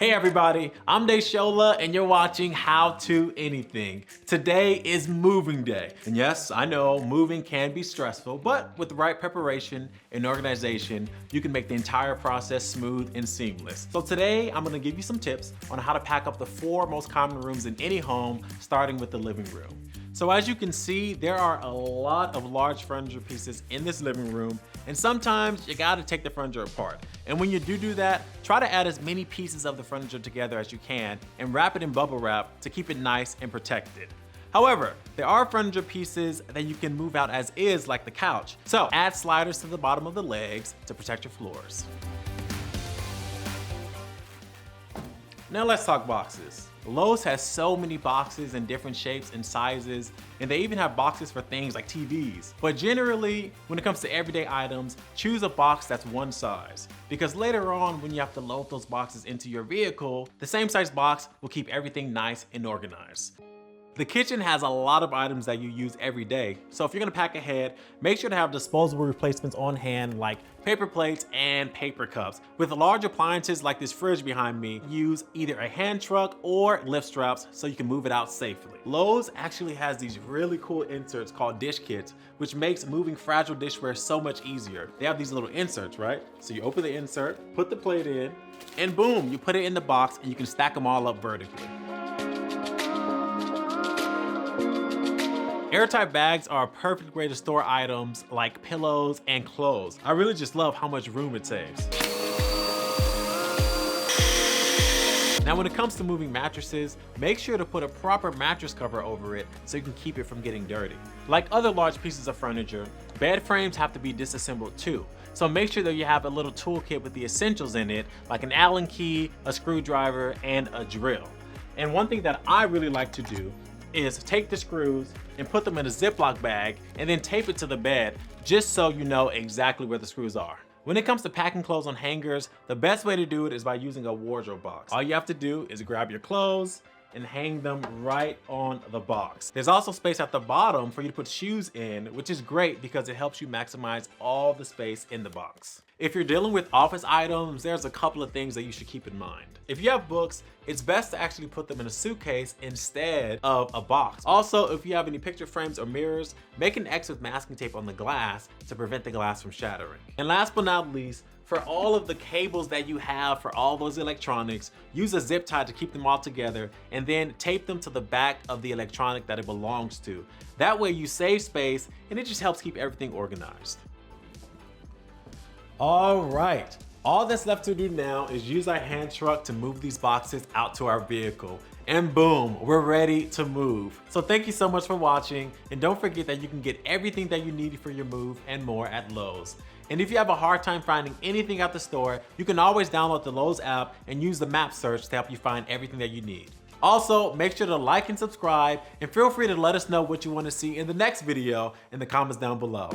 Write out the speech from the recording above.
Hey everybody, I'm Desola and you're watching How To Anything. Today is moving day. And yes, I know moving can be stressful, but with the right preparation and organization, you can make the entire process smooth and seamless. So today, I'm gonna give you some tips on how to pack up the 4 most common rooms in any home, starting with the living room. So as you can see, there are a lot of large furniture pieces in this living room, and sometimes you gotta take the furniture apart. And when you do that, try to add as many pieces of the furniture together as you can and wrap it in bubble wrap to keep it nice and protected. However, there are furniture pieces that you can move out as is, like the couch. So add sliders to the bottom of the legs to protect your floors. Now let's talk boxes. Lowe's has so many boxes in different shapes and sizes, and they even have boxes for things like TVs. But generally, when it comes to everyday items, choose a box that's one size. Because later on, when you have to load those boxes into your vehicle, the same size box will keep everything nice and organized. The kitchen has a lot of items that you use every day, so if you're gonna pack ahead, make sure to have disposable replacements on hand like paper plates and paper cups. With large appliances like this fridge behind me, use either a hand truck or lift straps so you can move it out safely. Lowe's actually has these really cool inserts called dish kits, which makes moving fragile dishware so much easier. They have these little inserts, right? So you open the insert, put the plate in, and boom, you put it in the box and you can stack them all up vertically. Airtight bags are a perfect way to store items like pillows and clothes. I really just love how much room it saves. Now when it comes to moving mattresses, make sure to put a proper mattress cover over it so you can keep it from getting dirty. Like other large pieces of furniture, bed frames have to be disassembled too. So make sure that you have a little toolkit with the essentials in it, like an Allen key, a screwdriver, and a drill. And one thing that I really like to do is take the screws and put them in a Ziploc bag and then tape it to the bed just so you know exactly where the screws are. When it comes to packing clothes on hangers, the best way to do it is by using a wardrobe box. All you have to do is grab your clothes and hang them right on the box. There's also space at the bottom for you to put shoes in, which is great because it helps you maximize all the space in the box. If you're dealing with office items, there's a couple of things that you should keep in mind. If you have books, it's best to actually put them in a suitcase instead of a box. Also, if you have any picture frames or mirrors, make an X with masking tape on the glass to prevent the glass from shattering. And last but not least, for all of the cables that you have for all those electronics, use a zip tie to keep them all together and then tape them to the back of the electronic that it belongs to. That way you save space and it just helps keep everything organized. All right, all that's left to do now is use our hand truck to move these boxes out to our vehicle. And boom, we're ready to move. So thank you so much for watching, and don't forget that you can get everything that you need for your move and more at Lowe's. And if you have a hard time finding anything at the store, you can always download the Lowe's app and use the map search to help you find everything that you need. Also, make sure to like and subscribe, and feel free to let us know what you want to see in the next video in the comments down below.